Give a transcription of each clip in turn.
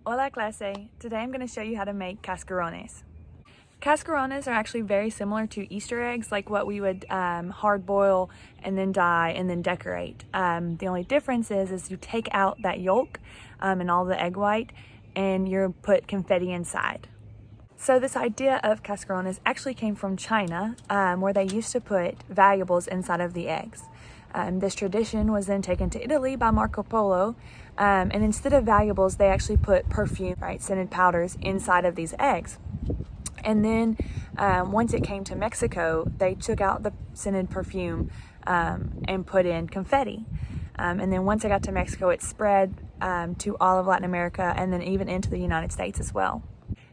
Hola clase! Today I'm going to show you how to make cascarones. Cascarones are actually very similar to Easter eggs, like what we would hard boil and then dye and then decorate. The only difference is you take out that yolk and all the egg white and you put confetti inside. So this idea of cascarones actually came from China, where they used to put valuables inside of the eggs. This tradition was then taken to Italy by Marco Polo, and instead of valuables, they actually put perfume, right, scented powders inside of these eggs. And then once it came to Mexico, they took out the scented perfume and put in confetti. And then once it got to Mexico, it spread to all of Latin America and then even into the United States as well.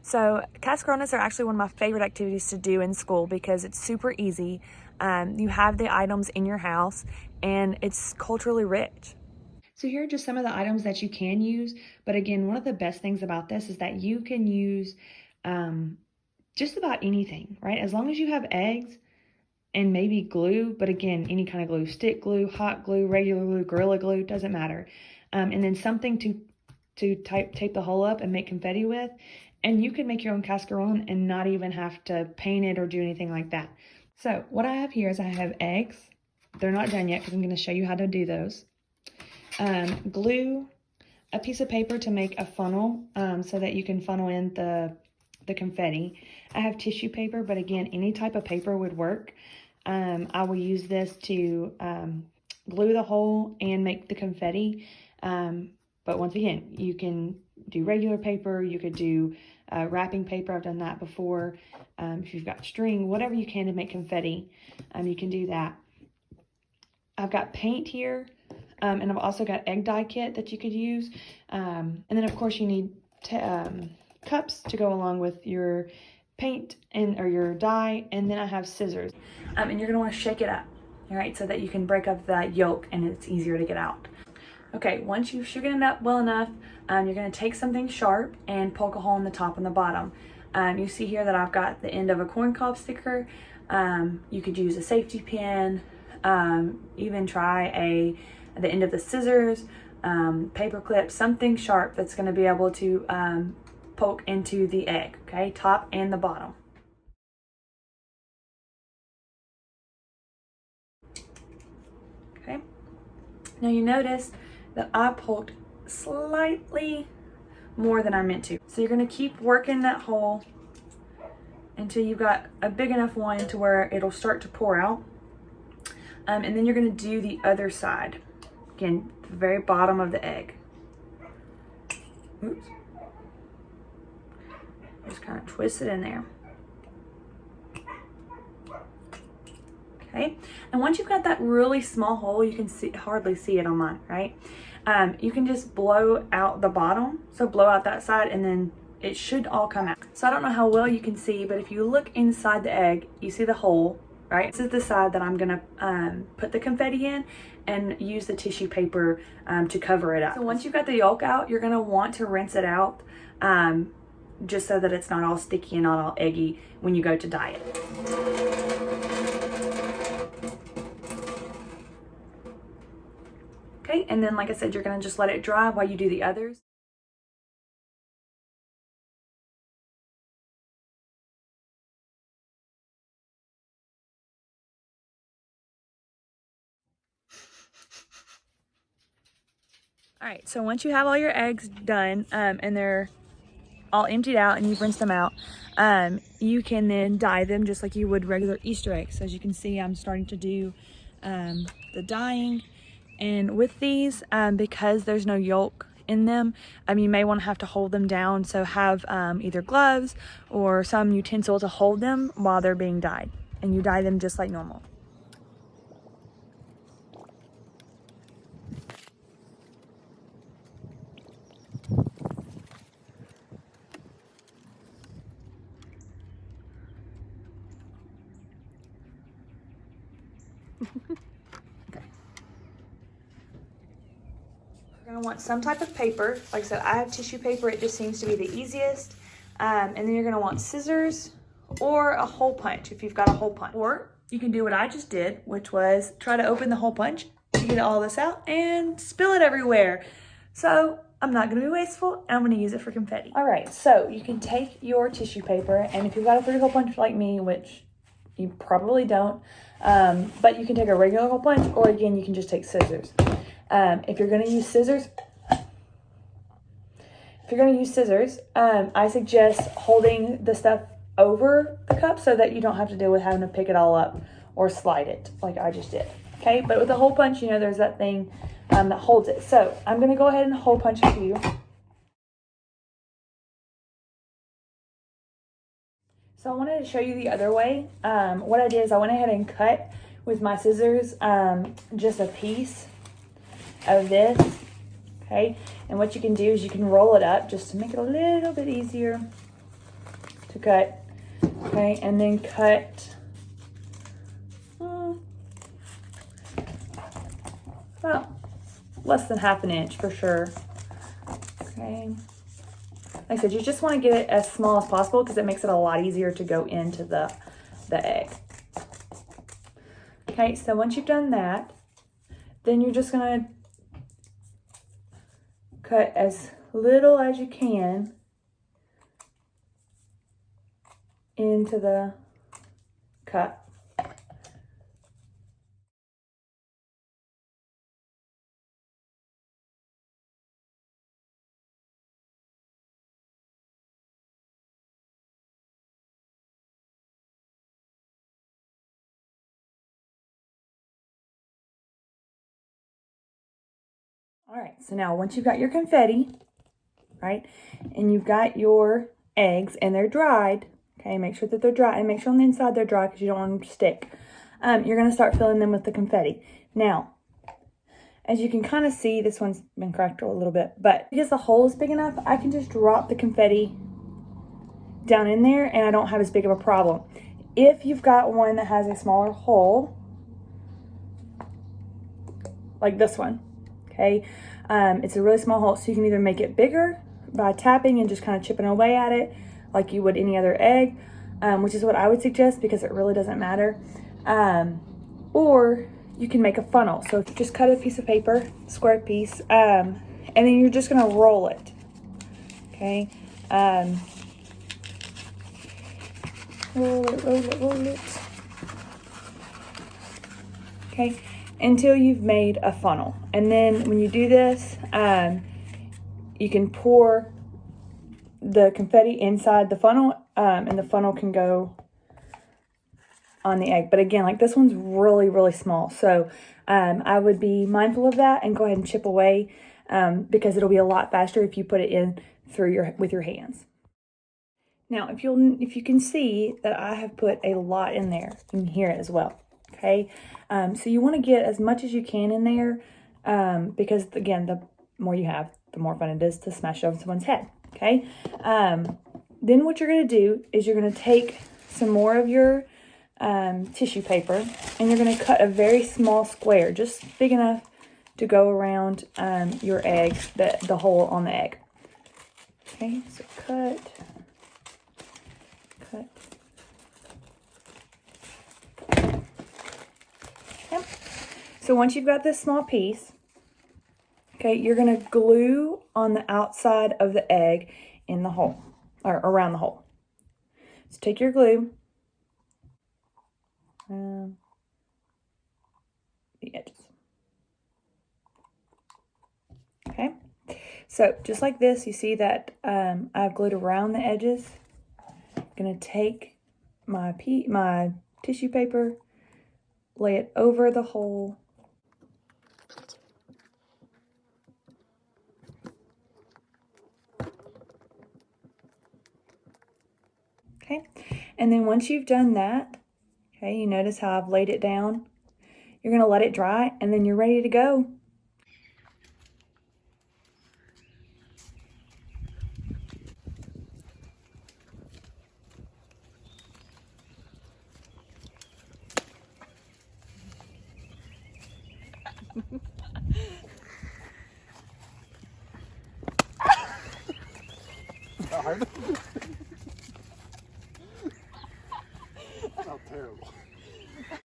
So cascarones are actually one of my favorite activities to do in school because it's super easy. You have the items in your house and it's culturally rich. So here are just some of the items that you can use. But again, one of the best things about this is that you can use just about anything, right? As long as you have eggs and maybe glue, but again, any kind of glue, stick glue, hot glue, regular glue, Gorilla Glue, doesn't matter. And then something to tape the hole up and make confetti with. And you can make your own cascarone and not even have to paint it or do anything like that. So what I have here is I have eggs. They're not done yet because I'm going to show you how to do those. Glue, a piece of paper to make a funnel so that you can funnel in the confetti. I have tissue paper, but again, any type of paper would work. I will use this to glue the hole and make the confetti. But once again, you can do regular paper, you could do wrapping paper. I've done that before. If you've got string, whatever you can to make confetti, you can do that. I've got paint here, and I've also got egg dye kit that you could use. And then of course you need cups to go along with your paint or your dye, and then I have scissors. And you're gonna wanna shake it up, all right, so that you can break up that yolk and it's easier to get out. Okay, once you've shaken it up well enough, you're gonna take something sharp and poke a hole in the top and the bottom. You see here that I've got the end of a corn cob sticker. You could use a safety pin, even try the end of the scissors, paper clip, something sharp that's gonna be able to poke into the egg, okay, top and the bottom. Okay, now you notice that I poked slightly more than I meant to. So you're gonna keep working that hole until you've got a big enough one to where it'll start to pour out. And then you're gonna do the other side. Again, the very bottom of the egg. Oops. Just kind of twist it in there. Okay, and once you've got that really small hole, you can hardly see it on mine, right? You can just blow out the bottom. So blow out that side and then it should all come out. So I don't know how well you can see, but if you look inside the egg, you see the hole, right? This is the side that I'm gonna put the confetti in and use the tissue paper to cover it up. So once you've got the yolk out, you're gonna want to rinse it out just so that it's not all sticky and not all eggy when you go to dye it. Okay, and then like I said, you're gonna just let it dry while you do the others. All right, so once you have all your eggs done and they're all emptied out and you've rinsed them out, you can then dye them just like you would regular Easter eggs. So as you can see, I'm starting to do the dyeing. And with these, because there's no yolk in them, you may want to have to hold them down. So have either gloves or some utensil to hold them while they're being dyed. And you dye them just like normal. Okay. You're gonna want some type of paper. Like I said, I have tissue paper. It just seems to be the easiest. And then you're gonna want scissors or a hole punch if you've got a hole punch. Or you can do what I just did, which was try to open the hole punch to get all this out and spill it everywhere. So I'm not gonna be wasteful, and I'm gonna use it for confetti. All right, so you can take your tissue paper, and if you've got a 3-hole punch like me, which you probably don't, but you can take a regular hole punch, or again, you can just take scissors. If you're gonna use scissors, I suggest holding the stuff over the cup so that you don't have to deal with having to pick it all up or slide it like I just did. Okay, but with the hole punch, you know, there's that thing that holds it. So I'm gonna go ahead and hole punch for you. So I wanted to show you the other way. What I did is I went ahead and cut with my scissors just a piece of this, okay? And what you can do is you can roll it up just to make it a little bit easier to cut, okay? And then cut about less than 1/2 inch for sure, okay? Like I said, you just want to get it as small as possible because it makes it a lot easier to go into the egg. Okay, so once you've done that, then you're just going to cut as little as you can into the cup. All right, so now once you've got your confetti, right, and you've got your eggs and they're dried, okay, make sure that they're dry and make sure on the inside they're dry because you don't want them to stick. You're going to start filling them with the confetti. Now, as you can kind of see, this one's been cracked a little bit, but because the hole is big enough, I can just drop the confetti down in there and I don't have as big of a problem. If you've got one that has a smaller hole, like this one, okay, it's a really small hole, so you can either make it bigger by tapping and just kind of chipping away at it like you would any other egg, which is what I would suggest because it really doesn't matter, or you can make a funnel. So just cut a piece of paper, square piece, and then you're just going to roll it, okay, roll it, okay, until you've made a funnel. And then when you do this, you can pour the confetti inside the funnel, and the funnel can go on the egg. But again, like this one's really, really small. So I would be mindful of that and go ahead and chip away, because it'll be a lot faster if you put it in with your hands. Now, if you can see that I have put a lot in there, you can hear it as well. Okay, so you want to get as much as you can in there, because again, the more you have, the more fun it is to smash it over someone's head. Okay, then what you're going to do is you're going to take some more of your tissue paper and you're going to cut a very small square, just big enough to go around your egg, the hole on the egg. Okay, so cut. Okay. So once you've got this small piece, okay, you're going to glue on the outside of the egg in the hole, or around the hole. So take your glue, the edges. Okay, so just like this, you see that I've glued around the edges. I'm going to take my tissue paper, lay it over the hole. Okay, and then once you've done that, okay, you notice how I've laid it down. You're going to let it dry, and then you're ready to go. Hard.